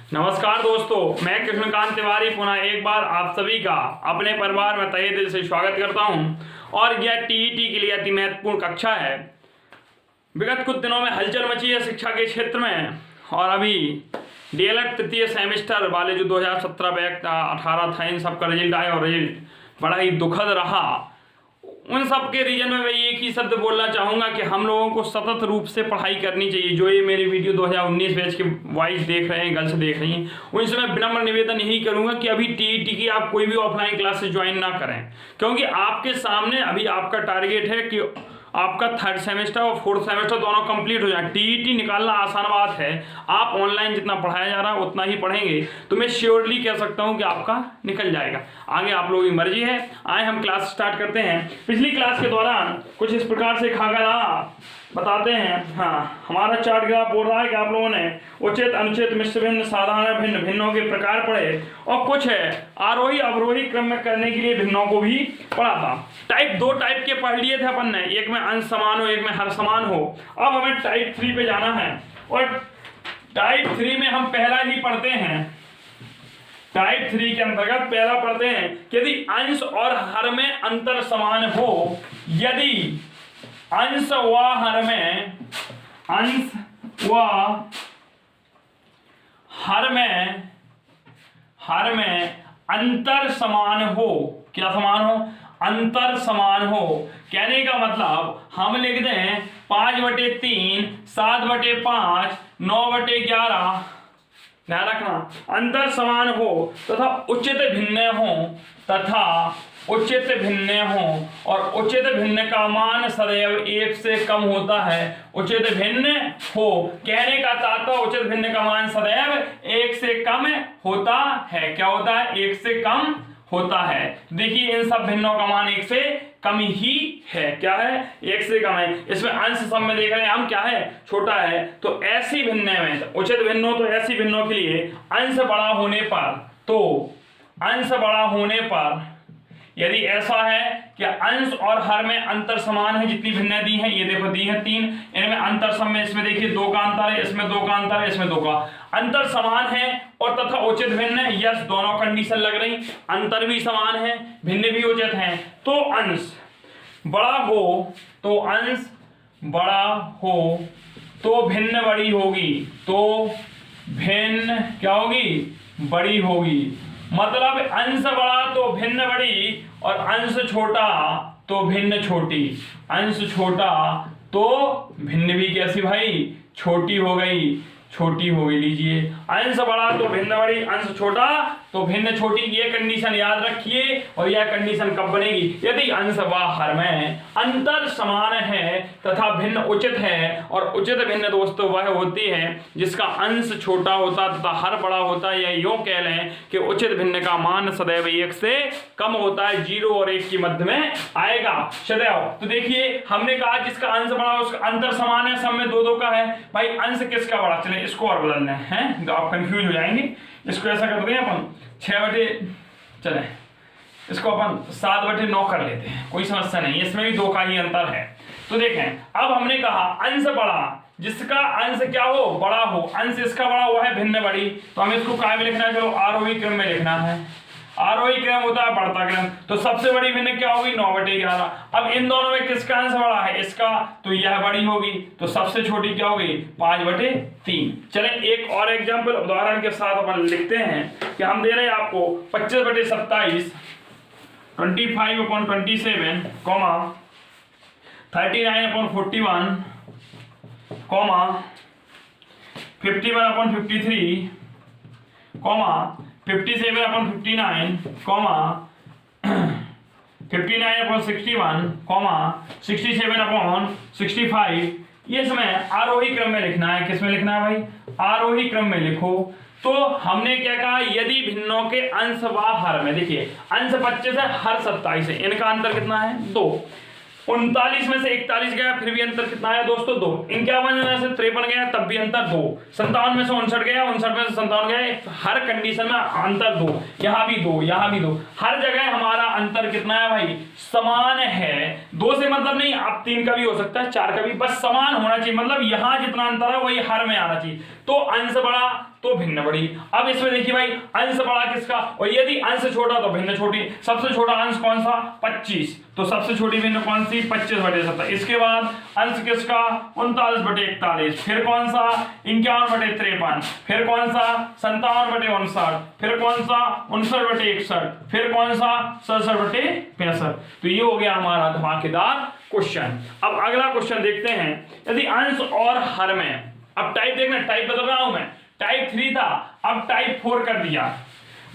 नमस्कार दोस्तों, मैं कृष्णकांत तिवारी पुनः एक बार आप सभी का अपने परिवार में तहे दिल से स्वागत करता हूं। और यह टीईटी के लिए अति महत्वपूर्ण कक्षा है। विगत कुछ दिनों में हलचल मची है शिक्षा के क्षेत्र में, और अभी डीएलएड तृतीय सेमेस्टर वाले जो 2017 बैच 18 था, इन सब का रिजल्ट आया और रिजल्ट बड़ा ही दुखद रहा। उन सब के रीजन में मैं एक ही शब्द बोलना चाहूँगा कि हम लोगों को सतत रूप से पढ़ाई करनी चाहिए। जो ये मेरी वीडियो 2019 बैच के वाइज देख रहे हैं, गर्ल्स देख रही हैं, उनसे मैं विनम्र निवेदन यही करूँगा कि अभी टीईटी की आप कोई भी ऑफलाइन क्लासेस ज्वाइन ना करें, क्योंकि आपके सामने अभी आपका टारगेट है कि आपका थर्ड सेमेस्टर और फोर्थ सेमेस्टर दोनों कंप्लीट हो जाए। टीईटी निकालना आसान बात है। आप ऑनलाइन जितना पढ़ाया जा रहा है उतना ही पढ़ेंगे तो मैं श्योरली कह सकता हूं कि आपका निकल जाएगा। आगे आप लोगों की मर्जी है। आए हम क्लास स्टार्ट करते हैं। पिछली क्लास के दौरान कुछ इस प्रकार से खाका रहा, बताते हैं। हाँ, हमारा चार्ट ग्राफ बोल रहा है कि आप लोगों ने उचित, अनुचित, मिश्र भिन्न, साधारण भिन्न, भिन्नों के प्रकार पढ़े, और कुछ है आरोही अवरोही क्रम में करने के लिए भिन्नों को भी पढ़ा था। दो टाइप के पढ़ लिए थे अपन ने, एक में अंश समान हो, एक में हर समान हो। अब हमें टाइप 3 पे जाना है, और टाइप 3 में हम पहला ही पढ़ते हैं। टाइप 3 के अंतर्गत पहला पढ़ते हैं कि यदि अंश और हर में अंतर समान हो, यदि अंश व हर में अंतर समान हो। क्या समान हो? अंतर समान हो। कहने का मतलब हम लिख दें 5/3, 7/5, 9/11। ध्यान रखना, अंतर समान हो तथा उचित भिन्न हो, और उचित भिन्न का मान सदैव 1 से कम होता है। उचित भिन्न हो कहने का तात्पर्य उचित भिन्न का मान सदैव 1 से कम होता है। क्या होता है? 1 से कम होता है। देखिए, इन सब भिन्नों का मान 1 से कम ही है। क्या है? 1 से कम है। इसमें अंश सब में देख रहे हैं हम, क्या है? छोटा है। तो ऐसी भिन्न में उचित भिन्न हो, तो ऐसी भिन्नों के लिए अंश बड़ा होने पर यदि ऐसा है कि अंश और हर में अंतर समान है, जितनी भिन्न दी है, ये देखो दी है 3, इनमें अंतर सम में इसमें देखिए 2 का अंतर है, इसमें 2 का अंतर है, इसमें 2 का अंतर समान है, और तथा उचित भिन्न है। यस, दोनों कंडीशन लग रही, अंतर भी समान है, भिन्न भी उचित है। तो अंश बड़ा हो तो भिन्न बड़ी होगी। तो भिन्न क्या होगी? बड़ी होगी। मतलब अंश बड़ा तो भिन्न बड़ी, और अंश छोटा तो भिन्न छोटी। अंश छोटा तो भिन्न भी कैसी भाई? छोटी हो गई। लीजिए, अंश बड़ा तो भिन्न बड़ी, अंश छोटा तो भिन्न छोटी। ये कंडीशन याद रखिए। और यह कंडीशन कब बनेगी? यदि अंश व हर में अंतर समान है तथा भिन्न उचित है। और उचित भिन्न दोस्तों वह होती है जिसका अंश छोटा होता तथा हर बड़ा होता है। या यूं कह लें कि उचित भिन्न का मान सदैव 1 से कम होता है। 0 और 1 की मध्य में आएगा सदैव। तो देखिए, हमने कहा जिसका अंश बड़ा उसका अंतर समान है, सब में 2-2 का है। भाई अंश किसका बड़ा? चले इसको और बदलना है, तो आप कंफ्यूज हो जाएंगे। इसको ऐसा करते हैं अपन 6/, इसको अपन 7/9 कर लेते हैं, कोई समस्या नहीं। इसमें भी 2 का ही अंतर है। तो देखें, अब हमने कहा अंश बड़ा, जिसका अंश क्या हो? बड़ा हो। अंश इसका बड़ा हुआ है भिन्न बड़ी, तो हमें इसको काय में लिखना है? चलो आरोही क्रम में लिखना है। आरोही क्रम होता है बढ़ता क्रम। तो सबसे बड़ी भिन्न क्या होगी? 9/11। अब इन दोनों में किसका अंश बड़ा है? इसका। तो यह बड़ी होगी। तो सबसे छोटी क्या होगी? 5/3। चले एक और एग्जांपल उदाहरण के साथ अपन लिखते हैं कि हम दे रहे हैं आपको 25/27, 25/27, 39/41, 51/53, 57/59, 59/61, 67/65। ये समय आरोही क्रम में लिखना है। किस में लिखना है भाई? आरोही क्रम में लिखो। तो हमने क्या कहा? यदि भिन्नों के अंश व हर में, देखिए अंश 25 है, हर 27 है, इनका अंतर कितना है? 2। 39 में से 41 गया, फिर भी अंतर कितना आया दोस्तों? 2। 51 में से 53 गया, तब भी अंतर 2। 57 में से 59 गया, 59 में से 57 गया, हर कंडीशन में अंतर 2। यहाँ भी 2, यहाँ भी 2, हर जगह हमारा अंतर कितना है भाई? समान है। 2 से मतलब नहीं, आप 3 का भी हो सकता है, 4 का भी, बस समान होना चाहिए। मतलब यहाँ जितना अंतर है वही हर में आना चाहिए। तो अंश बड़ा तो भिन्न बड़ी। अब इसमें देखिए भाई अंश बड़ा किसका, और यदि अंश छोटा तो भिन्न छोटी। सबसे छोटा अंश कौन सा 25, तो सबसे छोटी भिन्न कौन सी 25/27। इसके बाद अंश किसका 39/41, फिर कौन सा 51/53, फिर कौन सा 57/59, फिर कौन सा 59/61, फिर कौन सा 67/65। तो ये हो गया हमारा धमाकेदार क्वेश्चन। अब अगला क्वेश्चन देखते हैं, यदि अंश और हर में, अब टाइप देखना, टाइप बदल रहा हूं मैं, टाइप 3 था अब टाइप 4 कर दिया,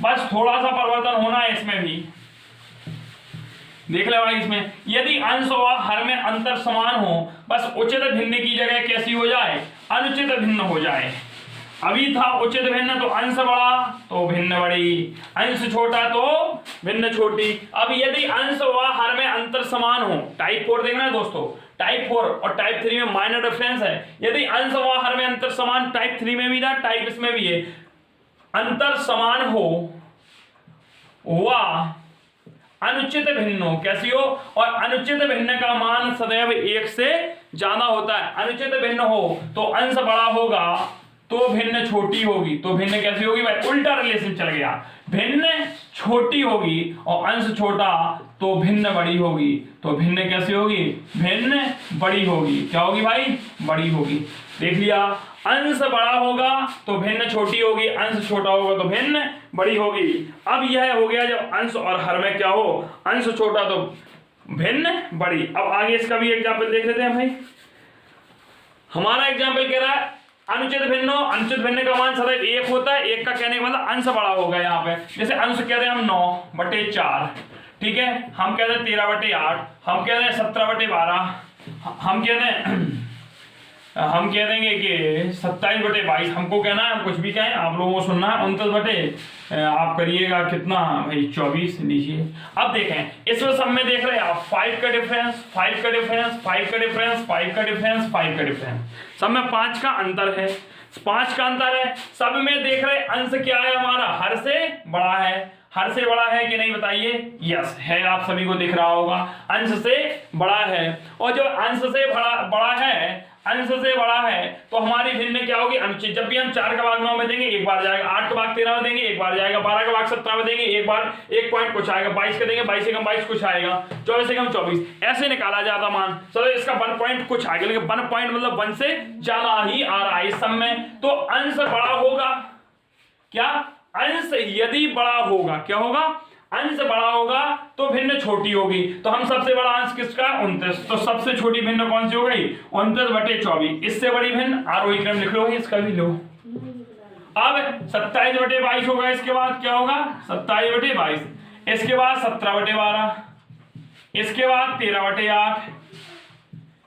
बस थोड़ा सा परिवर्तन होना है इसमें भी। देख ले भाई, इसमें यदि अंश और हर में अंतर समान हो, बस उचित भिन्न की जगह कैसी हो जाए, अनुचित भिन्न हो जाए। अभी था उचित भिन्न तो अंश बड़ा तो भिन्न बड़ी, अंश छोटा तो भिन्न छोटी। अब यदि अंश व हर में अंतर समान हो, टाइप 4 देखना है दोस्तों, टाइप 4 और टाइप 3 में माइनर डिफरेंस है। यदि अंश व हर में अंतर समान, टाइप 3 में भी था टाइप इसमें भी है, अंतर समान हो वह अनुचित भिन्न हो, कैसी हो, और अनुचित भिन्न का मान सदैव 1 से ज्यादा होता है। अनुचित भिन्न हो तो अंश बड़ा होगा तो भिन्न छोटी होगी, तो भिन्न कैसी होगी भाई, उल्टा रिलेशन चल गया, भिन्न छोटी होगी और अंश छोटा तो भिन्न बड़ी होगी, तो भिन्न कैसी होगी, भिन्न बड़ी होगी। क्या होगी भाई, बड़ी होगी। देख लिया, अंश बड़ा होगा तो भिन्न छोटी होगी, अंश छोटा होगा तो भिन्न बड़ी होगी। अब यह हो गया जब अंश और हर में क्या हो, अंश छोटा तो भिन्न बड़ी। अब आगे इसका भी एग्जाम्पल देख लेते हैं भाई। हमारा एग्जाम्पल कह रहा है अनुचित भिन्न हो, अनुचित भिन्न का मान सदैव 1 होता है। 1 का कहने का मतलब अंश बड़ा होगा। यहाँ पे जैसे अंश कह रहे हैं हम 9/4, ठीक है, हम कह रहे हैं 13/8, हम कह रहे हैं 17/12, हम कह देंगे कि 27/22। हमको कहना है, हम कुछ भी कहें, आप लोगों को सुनना है 29 आप करिएगा कितना भाई 24 लीजिए। अब देखें इसमें सब में देख रहे हैं आप 5 का डिफरेंस, 5 का डिफरेंस, 5 का डिफरेंस, 5 का डिफरेंस, 5 का डिफरेंस, सब में 5 का अंतर है, 5 का अंतर है। सब में देख रहे अंश क्या है हमारा, हर से बड़ा है। हर से बड़ा है कि नहीं बताइए, यस है, आप सभी को दिख रहा होगा अंश से बड़ा है। और जो अंश से बड़ा है, अंश से बड़ा है तो हमारी भिन्न क्या होगी, अनुचित। जब भी हम 4 का भाग 9 में देंगे एक बार जाएगा, 8 का भाग 13 में देंगे एक बार जाएगा, 12 का भाग 17 में देंगे एक बार 1 पॉइंट कुछ आएगा, 22 का देंगे 22 से कम 22 कुछ आएगा, 24 से कम 24, ऐसे निकाला जाता मान। चलो इसका 1 पॉइंट कुछ आएगा, लेकिन 1 पॉइंट मतलब 1 से ज्यादा ही आ रहा है इस सब में। तो अंश बड़ा होगा, क्या अंश यदि बड़ा होगा, क्या होगा, अंश बड़ा होगा तो भिन्न छोटी होगी। तो हम सबसे बड़ा अंश किसका 29, तो सबसे छोटी भिन्न कौन सी हो गई 29/24। इससे बड़ी भिन्न आरोही क्रम लिख लो, इसका भी लो। अब 27/22 होगा, इसके बाद क्या होगा 27/22, इसके बाद 17/12, इसके बाद 13/8,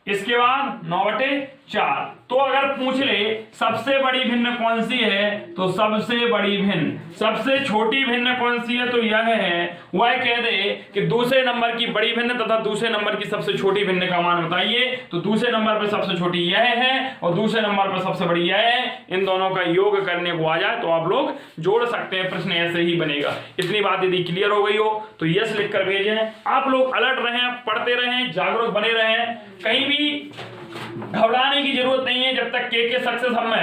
इसके बाद 9/4। तो अगर पूछ ले सबसे बड़ी भिन्न कौन सी है, तो सबसे बड़ी भिन्न, सबसे छोटी भिन्न कौन सी है, तो यह है। वह कह दे कि दूसरे नंबर की बड़ी भिन्न तथा दूसरे नंबर की सबसे छोटी भिन्न का मान बताइए, तो दूसरे नंबर पर सबसे छोटी यह है और दूसरे नंबर पर सबसे बड़ी यह है। इन दोनों का योग करने को आ जाए तो आप लोग जोड़ सकते हैं, प्रश्न ऐसे ही बनेगा। इतनी बात यदि क्लियर हो गई हो तो यस लिख कर भेजें। आप लोग अलर्ट रहें, पढ़ते रहें, जागरूक बने रहें, कहीं भी घबराने की जरूरत नहीं है। जब तक के सक्सेस हम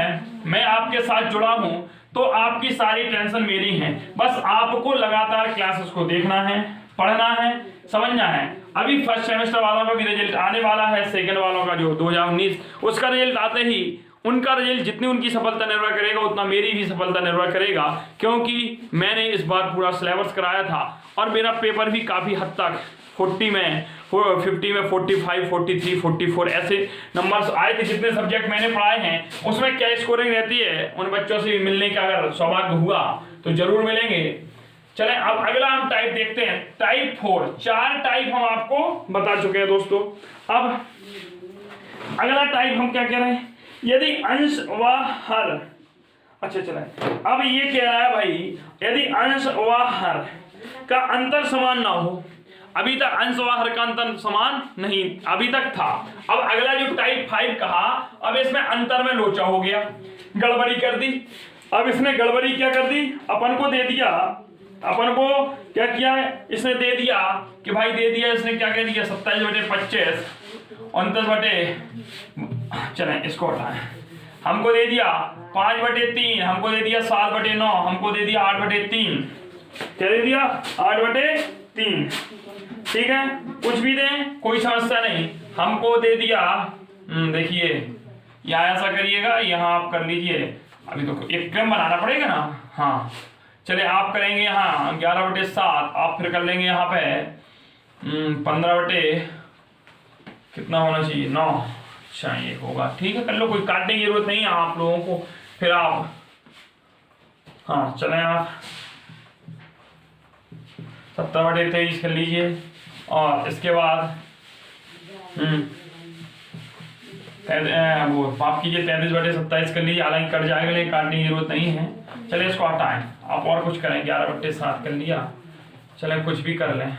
मैं आपके साथ जुड़ा हूं तो आपकी सारी टेंशन मेरी है। बस आपको लगातार क्लासेस को देखना है, पढ़ना है, समझना है। अभी फर्स्ट सेमेस्टर वालों का भी रिजल्ट आने वाला है, सेकंड वालों का जो 2019 उसका रिजल्ट आते ही उनका रिजल्ट, जितनी उनकी सफलता निर्भर करेगा उतना मेरी भी सफलता निर्भर करेगा, क्योंकि मैंने इस बार पूरा सिलेबस कराया था और मेरा पेपर भी काफ़ी हद तक 50 में 45, 43, 44 ऐसे नंबर्स आए थे। जितने सब्जेक्ट मैंने पढ़ाए हैं उसमें क्या स्कोरिंग रहती है, उन बच्चों से मिलने का अगर सौभाग्य हुआ तो जरूर मिलेंगे। चलें अब अगला हम टाइप देखते हैं, टाइप 4। 4 टाइप हम आपको बता चुके हैं दोस्तों। अब अगला टाइप हम क्या कह रहे हैं, यदि अंश व हर, अच्छा चलें अब ये कह रहा है भाई, यदि अंश व हर का अंतर समान ना हो। अभी तक अंश व हर का अंतर समान नहीं अभी तक था। अब अगला जो टाइप 5 कहा, अब इसमें अंतर में लोचा हो गया, गड़बड़ी कर दी। अब इसने गड़बड़ी क्या कर दी, अपन को दे दिया, अपन को क्या किया है इसने दे दिया कि भाई दे दिया इसने क्या कह दिया 27/25, 29 चलें इसको हटाएं। हमको दे दिया 5/3, हमको दे दिया 7/9, हमको दे दिया 8/3। क्या दे दिया? 8/3। ठीक है, कुछ भी दें कोई समस्या नहीं। हमको दे दिया, देखिए यहाँ ऐसा करिएगा, यहाँ आप कर लीजिए। अभी तो एक क्रम बनाना पड़ेगा ना। हाँ चले, आप करेंगे यहाँ 11/7, आप फिर कर लेंगे यहाँ पे 15 कितना होना चाहिए 9। अच्छा ये होगा, ठीक है कर लो, कोई काटने की जरूरत नहीं है आप लोगों को। फिर आप हाँ चलें, आप 17/23 कर लीजिए। और इसके बाद वो माफ कीजिए 33/27 कर लीजिए। हालांकि कट जाएगा लेकिन काटने की जरूरत नहीं है। चले इसको हटाएं, आप और कुछ करें। 11/7 कर लिया, चले कुछ भी कर लें।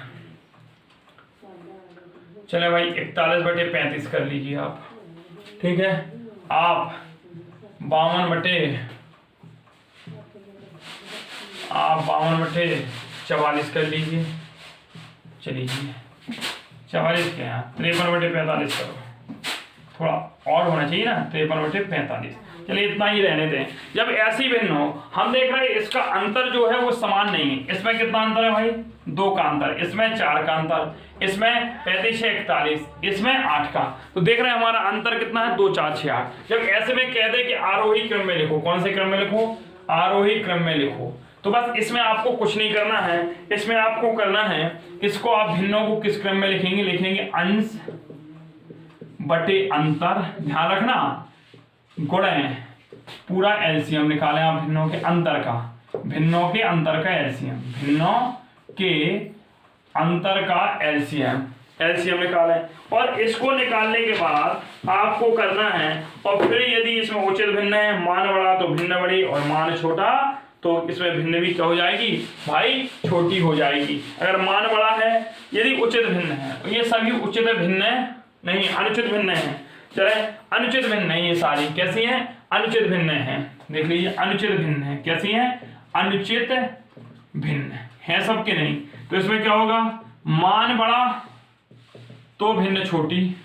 चले भाई 41/35 कर लीजिए आप। ठीक है, आप 52/44 कर लीजिए। चलिए 44 क्या है, 53/45 करो। थोड़ा और होना चाहिए ना, 53/45। चलिए इतना ही रहने दें। जब ऐसी भिन्न हो, हम देख रहे हैं इसका अंतर जो है वो समान नहीं है। इसमें कितना अंतर है भाई? 2 का अंतर, इसमें 4 का अंतर, इसमें 35 से 41, इसमें 8 का। तो देख रहे हैं हमारा अंतर कितना है? 2 4 6 8। जब ऐसे में कह दे कि आरोही क्रम में लिखो, कौन से क्रम में लिखो? आरोही क्रम में लिखो। तो बस इसमें आपको कुछ नहीं करना है, इसमें आपको करना है इसको आप भिन्नों को किस क्रम में लिखेंगे? लिखेंगे अंश बटे अंतर। ध्यान रखना, गुणे पूरा एलसीएम निकालें आप भिन्नों के अंतर का, भिन्नों के अंतर का एलसीएम, भिन्नों के अंतर का एलसीएम निकालें। और इसको निकालने के बाद आपको करना है, और फिर यदि इसमें उचित भिन्न है, मान बड़ा तो भिन्न बड़ी, और मान छोटा तो इसमें भिन्न भी क्या हो जाएगी भाई? छोटी हो जाएगी। अगर मान बड़ा है, यदि उचित भिन्न है, ये सभी उचित भिन्न नहीं, अनुचित भिन्न है। चले अनुचित भिन्न है, ये सारी कैसी हैं? अनुचित भिन्न है। देख लीजिए अनुचित भिन्न है, कैसी हैं? अनुचित भिन्न है, सबके नहीं। तो इसमें क्या होगा? मान बड़ा तो भिन्न छोटी,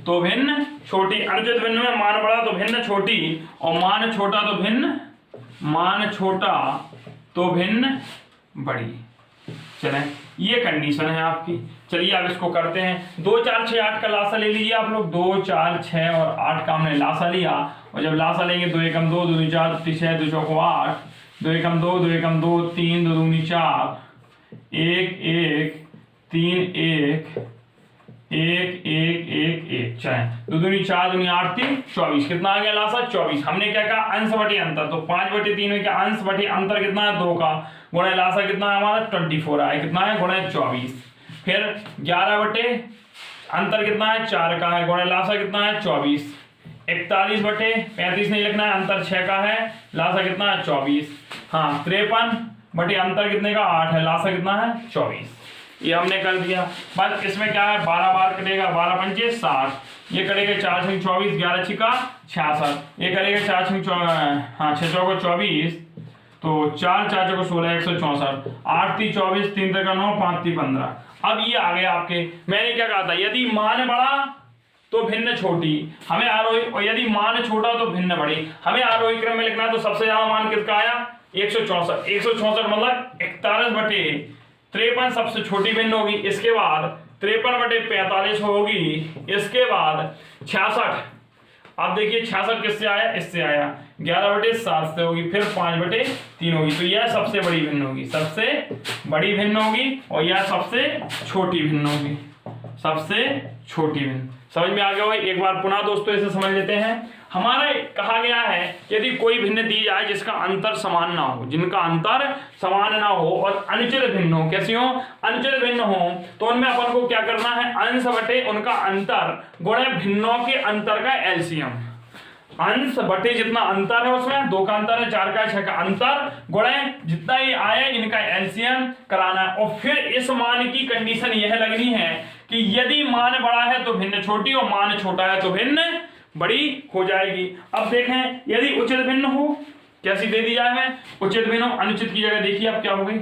तो भिन्न छोटी। अनुचित भिन्न में मान बड़ा तो भिन्न छोटी, और मान छोटा तो भिन्न बड़ी। चलें ये कंडीशन है आपकी। चलिए अब इसको करते हैं। 2 4 6 8 का लासा ले लीजिए आप लोग। 2 4 6 और 8 का हमने लासा लिया, और जब लासा लेंगे 2 एकम 2, 2 4 6, 2 चौको 8, 2 एकम 2, 2 एकम 2 3, 2 दूनी 4, 1 1 3 1 1 1 1 1। चलें 2 दूनी 4, 2 8 3 24। कितना आ गया लासा? 24। हमने क्या कहा? अंश बटे अंतर। तो 5/3 में क्या अंश बटे अंतर कितना है? 2 का। गुणे लासा कितना है हमारा? 24 आया। कितना है? गुणे 24। फिर 11 बटे अंतर कितना है? 4 का है। गुणे लासा कितना है? 24। 41/35 नहीं लिखना है, अंतर 6 का है, लासा कितना है? 24। हाँ 53 बटे अंतर कितने का? 8 है, लासा कितना है? 24। ये हमने कर दिया। बस इसमें क्या है? 12 बार कटेगा, 12 पंचे 60, ये करेगा 4 6 24, 11 6 का 66, ये करेगा 4 6 6 चौको 24, तो 4 4 चौको 16, 164, 8 3 24, 3 3 9, 5 3 15। अब ये आ गया आपके। मैंने क्या कहा था? यदि मान बड़ा तो भिन्न छोटी, हमें आरोही, और यदि मान छोटा तो भिन्न बड़ी। हमें आरोही क्रम में लिखना है, तो सबसे ज्यादा मान किसका आया? 164। 164 मतलब 41/53 सबसे छोटी भिन्न होगी। इसके बाद 53/45 होगी। इसके बाद 66। अब देखिए 66 किससे आया? इससे आया। 11/7 से होगी, फिर 5/3 होगी। तो यह सबसे बड़ी भिन्न होगी, सबसे बड़ी भिन्न होगी, और यह सबसे छोटी भिन्न होगी, सबसे छोटी भिन्न। समझ में आ गया भाई? एक बार पुनः दोस्तों इसे समझ लेते हैं। हमारा कहा गया है यदि कोई भिन्न दी जाए जिसका अंतर समान ना हो, जिनका अंतर समान ना हो और अनुचित भिन्न हो, कैसी हो? अनुचित भिन्न हो, तो उनमें अपन को क्या करना है? अंश बटे उनका अंतर गुणे भिन्नों के अंतर का एलसीएम। अंश बटे जितना अंतर है, उसमें 2 का अंतर है, 4 का 6 का अंतर, गुणे जितना ही आया इनका एलसीएम कराना है। और फिर इस मान की कंडीशन यह लगनी है कि यदि मान बड़ा है तो भिन्न छोटी, और मान छोटा है तो भिन्न बड़ी हो जाएगी। अब देखें यदि उचित भिन्न हो, कैसी दे दी जाए हमें? उचित भिन्न हो। अनुचित की जगह देखिए अब क्या हो गई?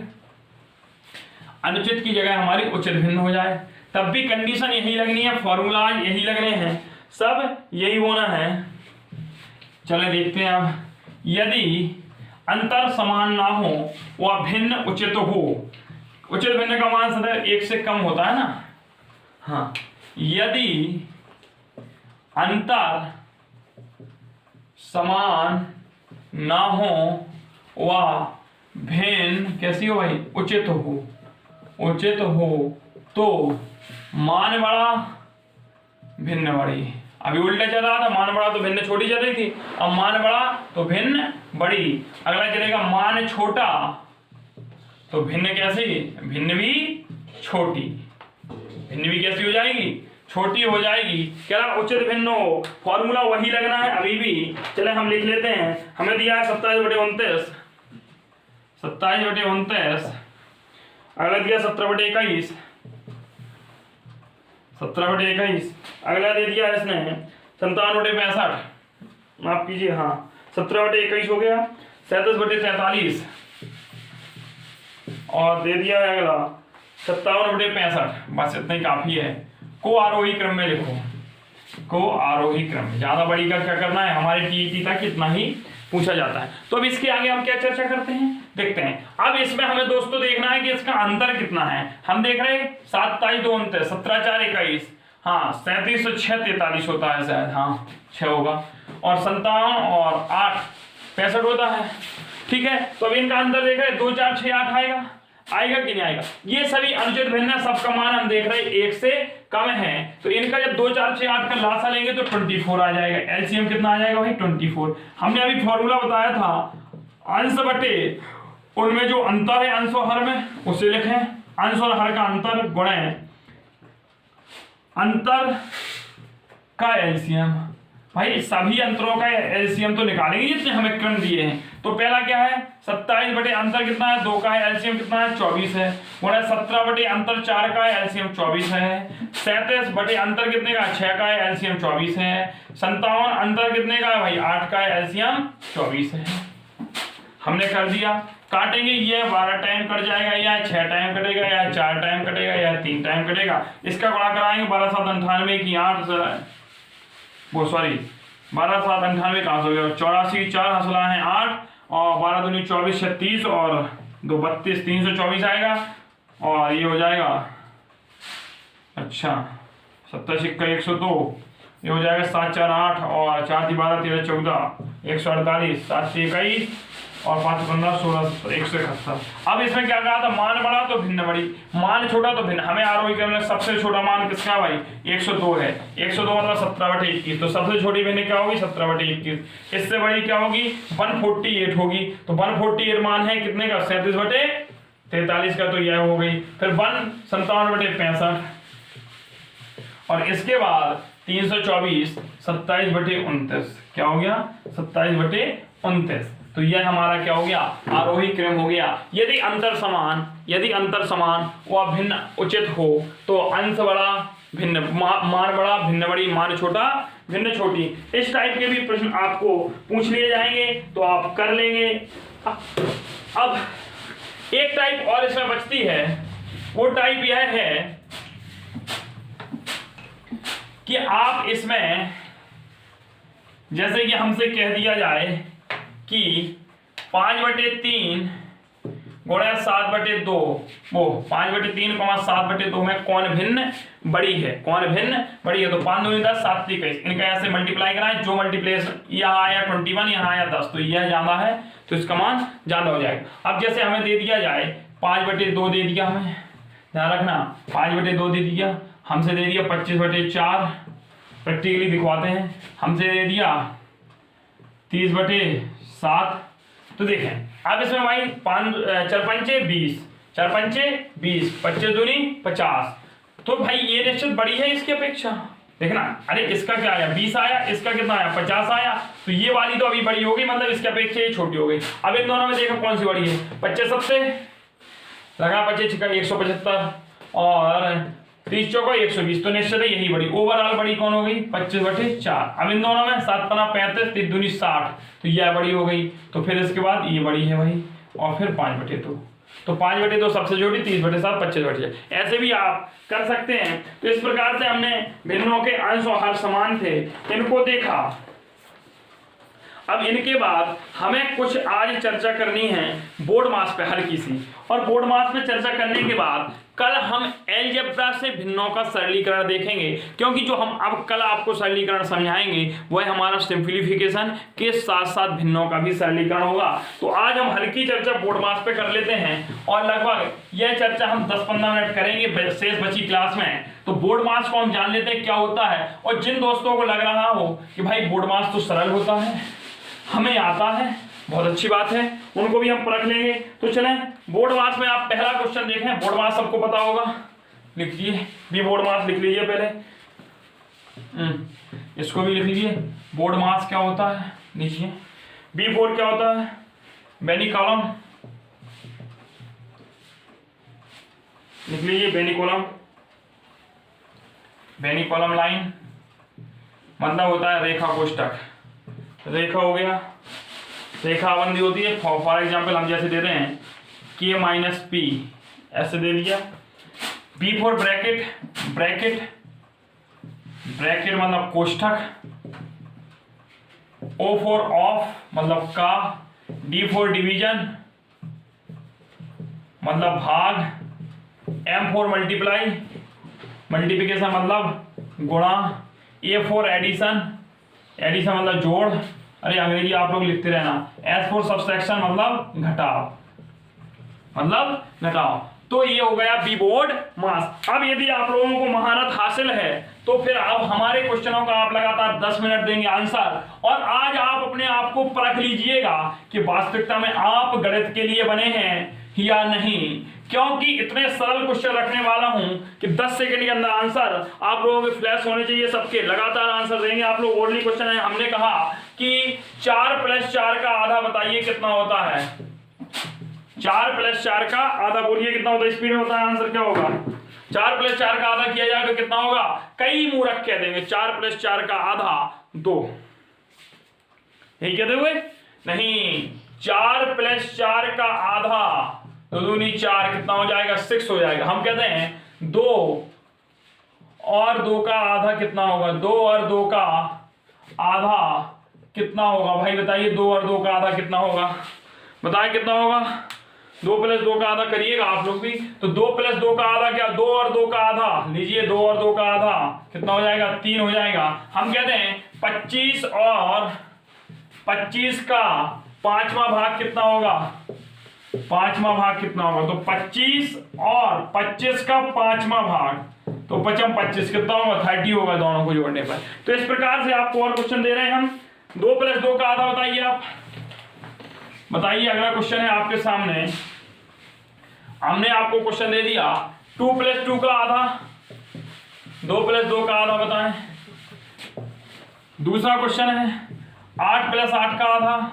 अनुचित की जगह हमारी उचित भिन्न हो जाए, तब भी कंडीशन यही लगनी है, फॉर्मूला यही लगने हैं। सब यही होना है। चले देखते हैं अब, यदि अंतर समान ना हो वह भिन्न उचित हो। उचित भिन्न का मान सदैव 1 से कम होता है ना। हाँ, यदि अंतर समान ना हो वह भिन्न कैसी हो भाई, उचित हो, उचित हो तो मान बड़ा भिन्न बड़ी। अभी उल्टा चल रहा था, मान बड़ा तो भिन्न छोटी चल रही थी, अब मान बड़ा तो भिन्न बड़ी। अगला चलेगा मान छोटा तो भिन्न कैसी, भिन्न भी छोटी। भिन्न भी कैसी हो जाएगी, छोटी हो जाएगी। क्या उचित भिन्न हो, फॉर्मूला वही लगना है अभी भी। चले हम लिख लेते हैं। हमें दिया है 27/29, 27/29। अगला दिया 17/21, 17/21। अगला दे दिया है इसने 57/65, माफ कीजिए, हाँ 17/21 हो गया। 37/43 और दे दिया है अगला 57/65। बस इतना ही काफी है। को आरोही क्रम में लिखो, को आरोही क्रम में। ज्यादा बड़ी का क्या करना है, हमारे टीईटी तक इतना ही पूछा जाता है। तो अब इसके आगे हम क्या चर्चा करते हैं, देखते हैं। अब इसमें हमें दोस्तों देखना है कि इसका अंतर कितना है। हम देख रहे हैं 27/29, 17/4 21, हाँ 37 और 6 43 होता है शायद, हाँ 6 होगा, और 57 और 8 65 होता है। ठीक है, तो अब इनका अंतर देख रहे हैं 2 4 6 8 आएगा, आएगा कि नहीं आएगा। ये सभी अनुचित भिन्न है, सबका मान हम देख रहे हैं 1 से कम है। तो इनका जब 2 4 6 8 का लासा लेंगे तो 24 आ जाएगा। एलसीएम कितना आ जाएगा भाई, 24। हमने अभी फॉर्मूला बताया था, अंश बटे उनमें जो अंतर है अंश और हर में, उसे लिखें। अंश और हर का अंतर गुणे अंतर का एलसीएम। भाई सभी अंतरों का एलसीएम तो निकालेंगे जितने हमें क्रम दिए हैं। तो पहला क्या है, 27 बटे अंतर कितना है, 2 का है, एलसीएम कितना है 24 है। 17 बटे अंतर 4 का है, एलसीएम 24 है। 37 बटे अंतर कितने का, 6 का है, एलसीएम 24 है। 57 अंतर कितने का है भाई, 8 का है, एलसीएम 24 है। हमने कर दिया। काटेंगे, ये 12 टाइम कट जाएगा, या 6 टाइम कटेगा, या 4 टाइम कटेगा, या 3 टाइम कटेगा। इसका गुणा कराएंगे 12 7 98 की 8 वो सॉरी 12 7 98 कहाँ से हो गया, 84 4 हंसला है 8 और 12 दूनी 24 36 और 2 32 324 आएगा। और ये हो जाएगा, अच्छा 27 1 102, ये हो जाएगा 7 4 8 और 4 12 13 14 148 7 से 21 और 5 15 16 171। अब इसमें क्या कहा था, मान बड़ा तो भिन्न बड़ी, मान छोटा तो भिन्न। हमें आरोही क्रम में सबसे छोटा मान किसका भाई, 102 है। 102 मतलब 17/21, तो सबसे छोटी भिन्न क्या होगी 17/21। इससे बड़ी क्या होगी 148 होगी। तो 148 मान है कितने का, 37/43 का, तो यह हो गई। फिर 57/65 और इसके बाद 324 27/29, क्या हो गया 27/29। तो यह हमारा क्या हो गया, आरोही क्रम हो गया। यदि अंतर समान व भिन्न उचित हो तो अंश बड़ा भिन्न, मान बड़ा भिन्न बड़ी, मान छोटा भिन्न छोटी। इस टाइप के भी प्रश्न आपको पूछ लिए जाएंगे तो आप कर लेंगे। अब एक टाइप और इसमें बचती है, वो टाइप यह है कि आप इसमें जैसे कि हमसे कह दिया जाए कि 5/3 गुणा 7/2, वो 5/3 7/2 में कौन भिन्न बड़ी है, कौन भिन्न बड़ी है। तो 5 दूनी 10 7 21, इनका ऐसे मल्टीप्लाई कराएं। जो मल्टीप्लेशन यहाँ आया 21, यहाँ आया 10, तो यह ज्यादा है तो इसका मान ज्यादा हो जाएगा। अब जैसे हमें दे दिया जाए 5/2 दे दिया, हमें ध्यान रखना 5/2 दे दिया, हमसे दे दिया 25/4, प्रैक्टिकली दिखवाते हैं। हमसे दे दिया 30/7। तो देखें अब इसमें भाई 4 पंचे 20, 4 पंचे 20, 25 दूनी 50। तो भाई ये निश्चित बड़ी है इसकी अपेक्षा। देखना, अरे इसका क्या आया 20 आया, इसका कितना आया 50 आया, तो ये वाली तो अभी बड़ी हो गई, मतलब इसकी अपेक्षा ये छोटी हो गई। अब इन दोनों में देखो कौन सी बड़ी है, 25 सबसे लगा 25 का 175 और 30 चौका 120, तो निश्चित है यही बड़ी। ओवरऑल बड़ी कौन हो गई 25/4। अब इन दोनों में 7 पना 35 3 दूनी 60, तो यह बड़ी हो गई। तो फिर इसके बाद ये बड़ी है भाई, और फिर 5/2। तो 5/2 सबसे छोटी, 30/7 25/6, ऐसे भी आप कर सकते हैं। तो इस प्रकार से हमने भिन्नों के अंश और हर समान थे इनको देखा। अब इनके बाद हमें कुछ आज चर्चा करनी है बोर्ड मास पे हल्की सी, और बोर्ड मास पे चर्चा करने के बाद कल हम अलजेब्रा से भिन्नों का सरलीकरण देखेंगे, क्योंकि जो हम अब कल आपको सरलीकरण समझाएंगे वह हमारा सिंप्लीफिकेशन के साथ साथ भिन्नों का भी सरलीकरण होगा। तो आज हम हल्की चर्चा बोर्ड मास पे कर लेते हैं, और लगभग यह चर्चा हम 10-15 मिनट करेंगे शेष बची क्लास में। तो बोर्ड मास को हम जान लेते हैं क्या होता है, और जिन दोस्तों को लग रहा हो कि भाई बोर्ड मास तो सरल होता है, हमें आता है, बहुत अच्छी बात है, उनको भी हम परख लेंगे। तो चलें बोर्ड मास में आप पहला क्वेश्चन देखें। बोर्ड मास सबको पता होगा, लिख लीजिए, भी बोर्ड मास लिख लीजिए पहले, इसको भी लिख लीजिए। बोर्ड मास क्या होता है लीजिए। B4 क्या होता है, बेनी कॉलम लिख लीजिए, बेनी कॉलम, बेनी कॉलम लाइन मतलब होता है रेखा कोष्ठक। रेखा हो गया, रेखाबंदी होती है, फॉर एग्जाम्पल हम जैसे दे रहे हैं K-P ऐसे दे दिया। B4 ब्रैकेट, ब्रैकेट ब्रैकेट मतलब कोष्ठक, O4 ऑफ मतलब का, D4 डिवीजन मतलब भाग, M4 मल्टीप्लाई, मल्टीप्लिकेशन मतलब गुणा, A4 एडिशन, एडिशन मतलब जोड़, अरे अंग्रेजी आप लोग लिखते रहना, S4 सब्सट्रैक्शन मतलब घटाव, मतलब घटाव। तो ये हो गया बी बोर्ड मास। अब यदि आप लोगों को महारत हासिल है तो फिर अब हमारे क्वेश्चनों का आप लगातार 10 मिनट देंगे आंसर, और आज आप अपने आप को परख लीजिएगा कि वास्तविकता में आप गणित के लिए बने हैं या नहीं, क्योंकि इतने सरल क्वेश्चन रखने वाला हूं कि 10 सेकंड के अंदर आंसर आप लोगों के फ्लैश होने चाहिए, सबके लगातार आंसर देंगे आप लोग। ओनली क्वेश्चन है, हमने कहा कि 4 + 4 का आधा बताइए कितना होता है। 4 + 4 का आधा बोलिए कितना होता है, स्पीड में होता है, आंसर क्या होगा। 4 + 4 का आधा किया जाए तो कितना होगा, कई मूर्ख कह देंगे 4 + 4 का आधा 2, यही कहते हुए नहीं, 4 + 4 का आधा 2 दूनी 4 कितना हो जाएगा, 6 हो जाएगा। हम कहते हैं 2 और 2 का आधा कितना होगा, 2 और 2 का आधा कितना होगा भाई बताइए, 2 और 2 का आधा कितना होगा, बताइए कितना होगा। 2 + 2 का आधा करिएगा आप लोग भी, तो 2 + 2 का आधा क्या, 2 और 2 का आधा लीजिए, 2 और 2 का आधा कितना हो जाएगा, 3 हो जाएगा। हम कहते हैं 25 और 25 का 5वां भाग कितना होगा, 5वां भाग कितना होगा, तो 25 और 25 का 5वां भाग, तो 25 25 कितना होगा, 30 होगा दोनों को जोड़ने पर। तो इस प्रकार से आपको और क्वेश्चन दे रहे हैं हम। 2 + 2 का आधा बताइए आप, बताइए। अगला क्वेश्चन है आपके सामने, हमने आपको क्वेश्चन दे दिया 2 + 2 का आधा, 2 + 2 का आधा बताएं। दूसरा क्वेश्चन है 8 + 8 का आधा,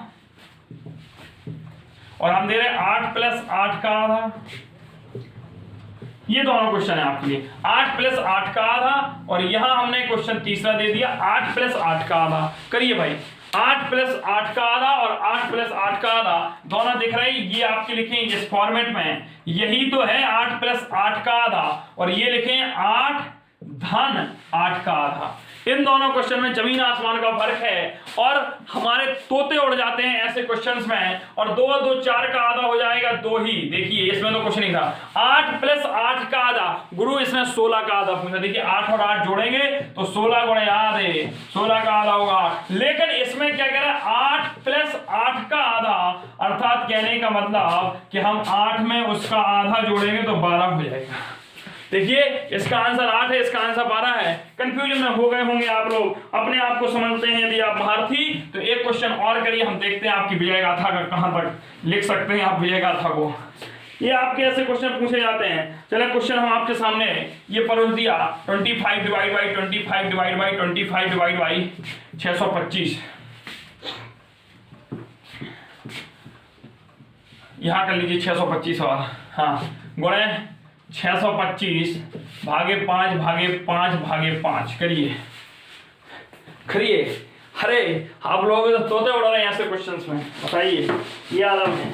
और हम दे रहे हैं 8 + 8 का आधा। ये दोनों क्वेश्चन है आपके लिए, 8 + 8 का आधा, और यहां हमने क्वेश्चन तीसरा दे दिया 8 + 8 का आधा। करिए भाई, 8 + 8 का आधा और 8 + 8 का आधा दोनों दिख रही, ये आपके लिखे इस फॉर्मेट में, यही तो है 8 + 8 का आधा, और ये लिखे 8 धन 8 का आधा। इन दोनों क्वेश्चन में जमीन आसमान का फर्क है, और हमारे तोते उड़ जाते हैं ऐसे क्वेश्चंस में, और 2 और 2 4 का आधा हो जाएगा 2 ही। देखिए इसमें तो कुछ नहीं था। 8 + 8 का आधा, गुरु इसमें 16 का आधा पूछा। देखिए 8 और 8 जोड़ेंगे तो 16 गुणे आधे, 16 का आधा होगा। लेकिन इसमें क्या कह रहा है, 8 + 8 का आधा, अर्थात कहने का मतलब कि हम 8 में उसका आधा जोड़ेंगे तो 12 हो जाएगा। देखिए इसका आंसर 8 है, इसका आंसर 12 है। कंफ्यूजन में हो गए होंगे आप लोग, अपने आप को समझते हैं यदि आप महारथी। तो एक क्वेश्चन और करिए, हम देखते हैं आपकी विजय गाथा का कहां तक लिख सकते हैं आप विजय गाथा को। ये आपके ऐसे क्वेश्चन पूछे जाते हैं। चलिए क्वेश्चन हम आपके सामने ये परोस दिया, 25 divide by 25 divide by 25 divide by 625। यहां कर लीजिए 625 और हाँ गुणे 625 भागे 5 भागे 5 भागे 5 करिए। अरे आप लोग तो तोते उड़ा रहे हैं ऐसे क्वेश्चंस में, बताइए ये आलम है।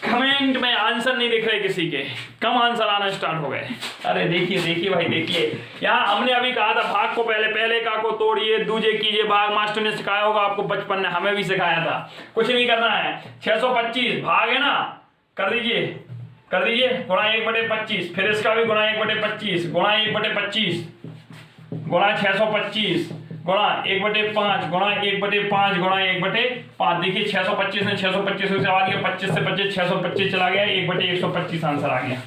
कमेंट में आंसर नहीं दिख रहे किसी के, कम आंसर आना स्टार्ट हो गए। अरे देखिए भाई देखिए, यहाँ हमने अभी कहा था भाग को पहले का को तोड़िए, दूजे कीजिए भाग। मास्टर ने सिखाया होगा आपको बचपन में, हमें भी सिखाया था। कुछ नहीं करना है, 625 भाग है ना, कर दीजिए गुणा 1/25, फिर इसका भी गुणा 1/25 गुणा 1/25 गुणा 625 गुणा 1/5 गुणा 1/5 गुणा 1/5। देखिए 625 ने 625 से आ गया, 25 से 25 625 चला गया, 1/125 आंसर आ गया।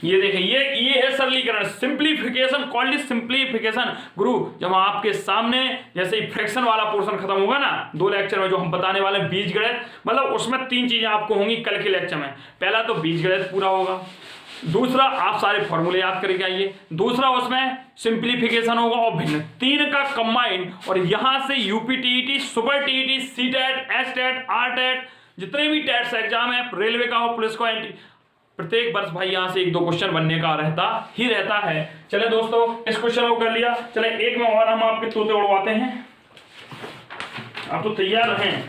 ये देखिए ये है सरलीकरण, सिंप्लीफिकेशन, कॉल्ड इज सिंप्लीफिकेशन। गुरु जब आपके सामने जैसे ही फ्रैक्शन वाला पोर्शन खत्म होगा ना 2 लेक्चर में, जो हम बताने वाले बीजगणित, मतलब उसमें 3 चीजें आपको होंगी कल के लेक्चर में। पहला तो बीजगणित पूरा होगा, दूसरा आप सारे फॉर्मूले याद करके आइए, दूसरा उसमें सिंप्लीफिकेशन होगा, और भिन्न 3 का कंबाइंड। और यहां से UP TET, super TET, C TET, S TET, R TET, जितने भी टेट्स एग्जाम है, रेलवे का हो, पुलिस का, एंटी, प्रत्येक वर्ष भाई यहां से 1-2 क्वेश्चन बनने का रहता है। चले दोस्तों, इस क्वेश्चन को कर लिया, चले एक में और हम आपके तोते उड़वाते हैं। आप तो तैयार रहें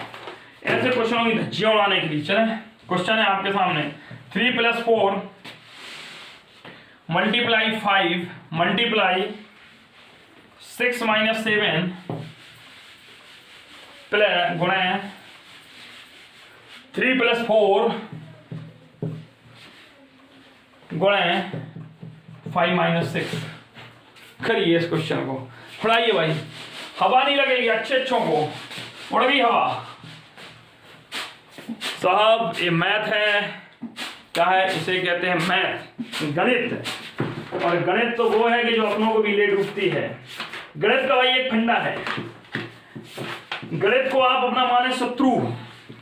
ऐसे क्वेश्चनों की धज्जियां उड़ाने के लिए। चले क्वेश्चन है आपके सामने, 3 + 4 मल्टीप्लाई 5 मल्टीप्लाई 6 - 7 गुणा 3 + 4 गुणा 5 - 6। करिए इस क्वेश्चन को, उड़ाइए भाई, हवा नहीं लगेगी, अच्छों को उड़ गई हवा। साहब ये मैथ है, क्या है, इसे कहते हैं मैथ, गणित। और गणित तो वो है कि जो अपनों को भी ले डूबती है। गणित का भाई एक फंडा है, गणित को आप अपना माने शत्रु,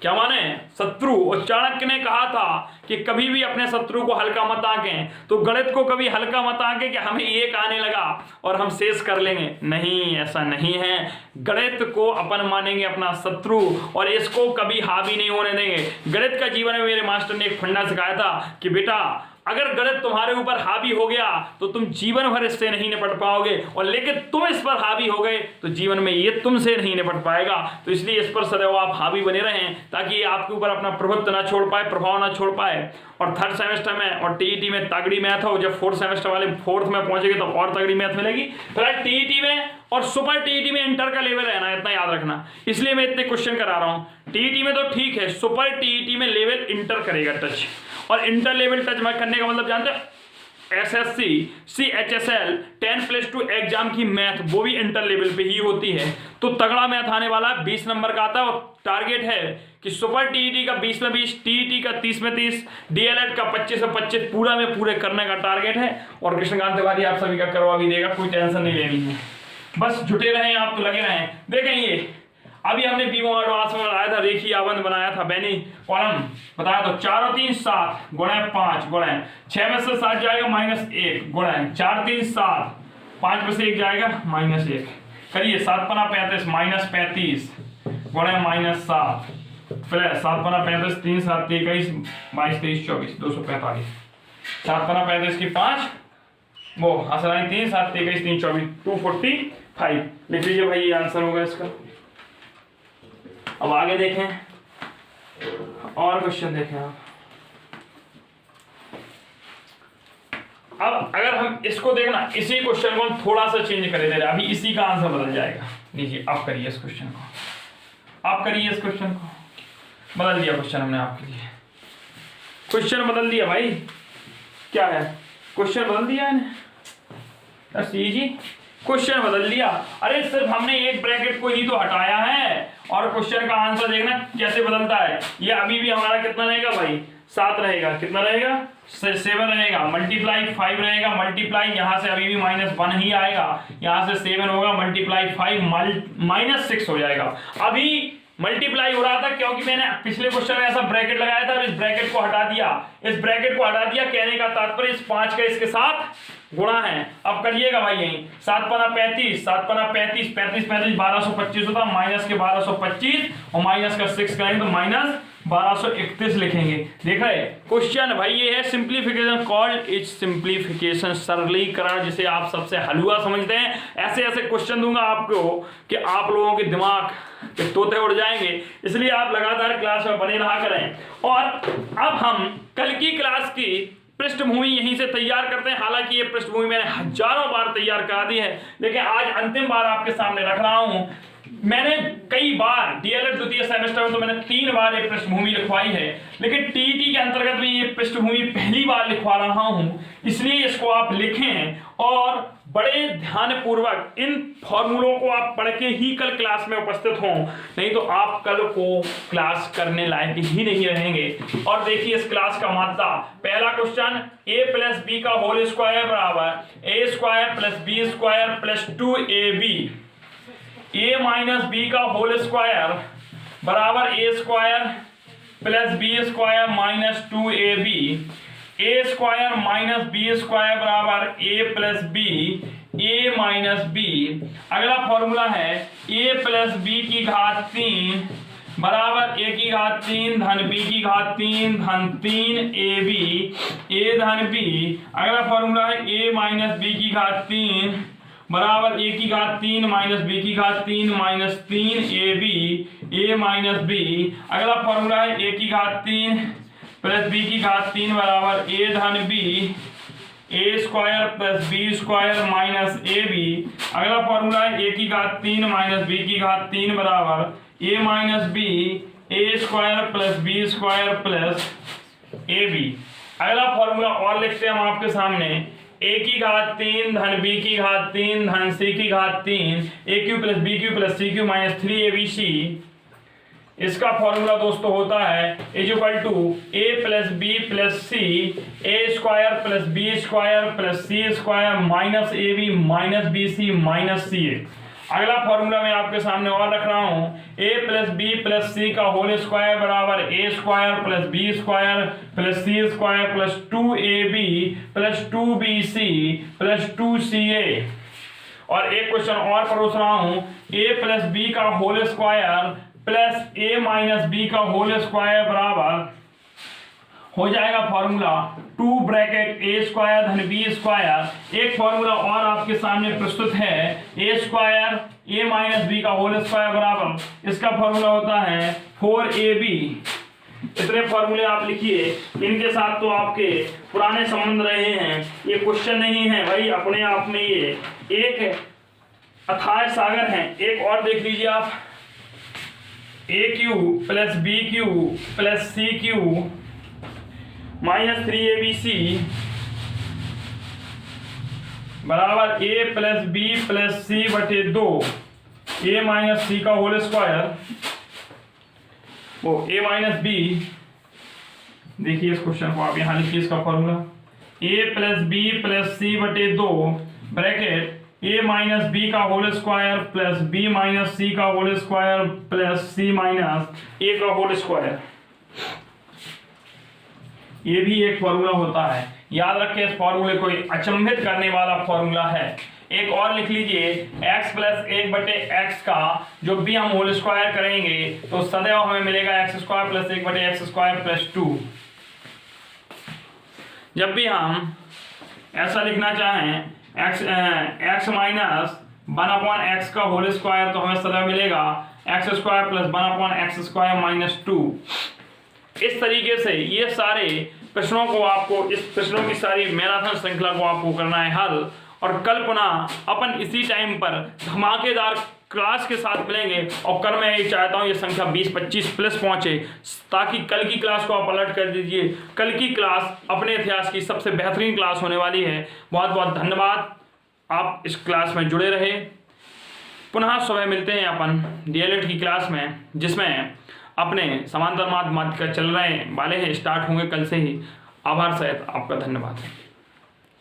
क्या माने शत्रु। और चाणक्य ने कहा था कि कभी भी अपने शत्रु को हल्का मत आंकें, तो गणित को कभी हल्का मत आंकें कि हमें एक आने लगा और हम शेष कर लेंगे, नहीं, ऐसा नहीं है। गणित को अपन मानेंगे अपना शत्रु और इसको कभी हावी नहीं होने देंगे। गणित का जीवन में मेरे मास्टर ने एक फंडा सिखाया था कि बेटा अगर गणित तुम्हारे ऊपर हावी हो गया तो तुम जीवन भर इससे नहीं निपट पाओगे, और लेकिन तुम इस पर हावी हो गए तो जीवन में ये तुमसे नहीं निपट पाएगा। तो इसलिए इस पर सदैव आप हावी बने रहें, ताकि ये आपके ऊपर अपना प्रभुत्व ना छोड़ पाए, प्रभाव ना छोड़ पाए। और 3rd सेमेस्टर में और टीईटी में तगड़ी मैथ हो, जब 4th सेमेस्टर वाले 4th में पहुंचेंगे तो और तगड़ी मैथ मिलेगी। फिलहाल टीईटी में और सुपर टीईटी में इंटर का लेवल रहना, इतना याद रखना, इसलिए मैं इतने क्वेश्चन करा रहा हूँ। टीईटी में तो ठीक है, सुपर टीईटी में लेवल इंटर करेगा टच, और इंटर लेवल टच करने का मतलब जानते हो, एसएससी, CHSL 10+2 एग्जाम की मैथ वो भी इंटर लेवल पे ही होती है। तो तगड़ा मैथ आने वाला 20 नंबर का आता है, और टारगेट है कि सुपर टीईटी का 20 में 20, टीईटी का 30 में 30, डीएलएड का 25 में 25 पूरा में पूरे करने का टारगेट है। और कृष्णकांत तिवारी आप सभी का करवा भी देगा, कोई टेंशन नहीं लेनी है, बस जुटे रहें आप, तो लगे रहें। देखें ये अभी हमने बीमो एडवांस में बनाया था, रेखीय आबंध बनाया था, बेनी कॉलम बताया तो 4 और 3 7 गुणा 5 गुणा 6 में से 7 जाएगा -1 गुणा 4 3 7, 5 में से 1 जाएगा -1। करिए 7 पना 35 -35 गुणा -7 प्लस 7 पना 35 3 7 21 22 23 24 245। 7 पना 35 की 5 वो आसानी 3 7 21 3 24 245 लिख लीजिए भाई, ये आंसर होगा इसका। अब आगे देखें और क्वेश्चन देखें आप। अब अगर हम इसको देखना, इसी क्वेश्चन को हम थोड़ा सा चेंज कर दे रहे, अभी इसी का आंसर बदल जाएगा। लीजिए आप करिए इस क्वेश्चन को, आप करिए इस क्वेश्चन को, बदल दिया क्वेश्चन हमने आपके लिए, क्वेश्चन बदल दिया भाई। क्या है, क्वेश्चन बदल दिया है, जी क्वेश्चन बदल दिया। अरे सिर्फ हमने एक ब्रैकेट को ही तो हटाया है, और क्वेश्चन का आंसर देखना कैसे बदलता है। ये अभी भी हमारा कितना रहेगा भाई, 7 रहेगा, कितना रहेगा 7 रहेगा, मल्टीप्लाई 5 रहेगा, मल्टीप्लाई यहाँ से अभी भी -1 ही आएगा, यहाँ से 7 होगा, मल्टीप्लाई 5 -6 हो जाएगा। अभी मल्टीप्लाई हो रहा था क्योंकि मैंने पिछले क्वेश्चन में ऐसा ब्रैकेट लगाया था, अब इस ब्रैकेट को हटा दिया, इस ब्रैकेट को हटा दिया, कहने का तात्पर्य इस 5 का इसके साथ गुणा है। अब करिएगा भाई यही 7 पना 35 7 पना 35 35 35 1225 होता, माइनस के 1225 और माइनस का 6 करेंगे तो -1231 लिखेंगे। देख रहे क्वेश्चन भाई, ये है सिंप्लीफिकेशन, कॉल्ड इज सिंप्लीफिकेशन, सरलीकरण, जिसे आप सबसे हलवा समझते हैं। ऐसे ऐसे क्वेश्चन दूंगा आपको कि आप लोगों के दिमाग कि तोते उड़ जाएंगे। इसलिए आप लगातार क्लास में बने रहा करें। और अब हम कल की क्लास की पृष्ठभूमि यहीं से तैयार करते हैं। हालांकि ये पृष्ठभूमि मैंने हजारों बार तैयार करा दी है, लेकिन आज अंतिम बार आपके सामने रख रहा हूं। मैंने कई बार डीएलएड द्वितीय सेमेस्टर में तो मैंने 3 बार ये पृष्ठभूमि लिखवाई है, लेकिन टीईटी के अंतर्गत भी ये पृष्ठभूमि पहली बार लिखवा रहा हूं। इसलिए इसको आप लिखें और बड़े ध्यानपूर्वक इन फॉर्मूलों को आप पढ़ के ही कल क्लास में उपस्थित हों, नहीं तो आप कल को क्लास करने लायक ही नहीं रहेंगे। और देखिए इस क्लास का मात्रा, पहला क्वेश्चन a प्लस बी का होल स्क्वायर बराबर a square plus B square plus 2ab, a minus B का होल स्क्वायर बराबर a square plus B square minus 2ab, a square minus B square बराबर a plus B, a minus B. अगला formula है a plus B की घात 3 बराबर a की घात 3 धन b की घात 3 धन 3ab, a धन b। अगला फॉर्मूला है a माइनस बी की घात 3 बराबर a की घात 3 माइनस b की घात 3 minus 3ab, a minus b। अगला फॉर्मूला है a की घात 3 प्लस b की घात 3 बराबर a धन b, a square plus b square minus ab। अगला फॉर्मूला है a की घात 3 माइनस b की घात 3 बराबर a minus b, a square plus b square plus ab। अगला फॉर्मूला और लिखते हैं हम आपके सामने, a की घात 3 धन b की घात 3 धन c की घात 3, a cube plus b cube plus c cube minus 3abc। इसका फॉर्मूला दोस्तों होता है is equal to a plus B plus C, A square plus B square plus C square minus A B minus B C minus C A. अगला formula मैं आपके सामने और रख रहा हूं, a plus B plus C का whole square बराबर a square plus B square plus C square plus 2ab plus 2bc plus 2ca। और एक क्वेश्चन और परोस रहा हूं, a प्लस बी का whole square plus a minus B का होल स्क्वायर बराबर हो जाएगा फॉर्मूला 2 ब्रैकेट a स्क्वायर धन b स्क्वायर। एक फॉर्मूला और आपके सामने प्रस्तुत है, a square a minus B का होल स्क्वायर बराबर, इसका फॉर्मूला होता है 4ab। इतने फॉर्मूले आप लिखिए, इनके साथ तो आपके पुराने संबंध रहे हैं, ये क्वेश्चन नहीं है भाई, अपने आप में ये एक अथाह सागर है। एक और देख लीजिए आप, a cube plus B cube plus C cube minus 3abc बराबर a plus B plus C बटे 2, a माइनस सी का होल स्क्वायर, वो a माइनस बी। देखिए इस क्वेश्चन को आप यहां लिखिए, इसका formula a plus B plus C बटे 2 ब्रैकेट a माइनस बी का whole square plus b minus C का whole square plus c minus a का होल स्क्वायर। ये भी एक फॉर्मूला होता है, याद रखें इस फॉर्मूले को अचंभित करने वाला फॉर्मूला है। एक और लिख लीजिए, x प्लस 1 बटे x का जो भी हम होल स्क्वायर करेंगे तो सदैव हमें मिलेगा x स्क्वायर प्लस 1 बटे x स्क्वायर प्लस 2। जब भी हम ऐसा लिखना चाहें x माइनस 1/x का होल स्क्वायर तो हमें सदैव मिलेगा x square plus 1/x square minus 2। इस तरीके से ये सारे प्रश्नों को आपको, इस प्रश्नों की सारी मैराथन श्रृंखला को आपको करना है हल। और कल पुनः अपन इसी टाइम पर धमाकेदार क्लास के साथ मिलेंगे। और कल मैं ये चाहता हूँ ये संख्या 20-25 प्लस पहुँचे, ताकि कल की क्लास को आप अलर्ट कर दीजिए। कल की क्लास अपने इतिहास की सबसे बेहतरीन क्लास होने वाली है। बहुत बहुत धन्यवाद, आप इस क्लास में जुड़े रहे। पुनः सुबह मिलते हैं अपन डीएलएड की क्लास में, जिसमें अपने समांतर माध्यमिक चल रहे वाले हैं, स्टार्ट होंगे कल से ही। आभार सहित आपका धन्यवाद।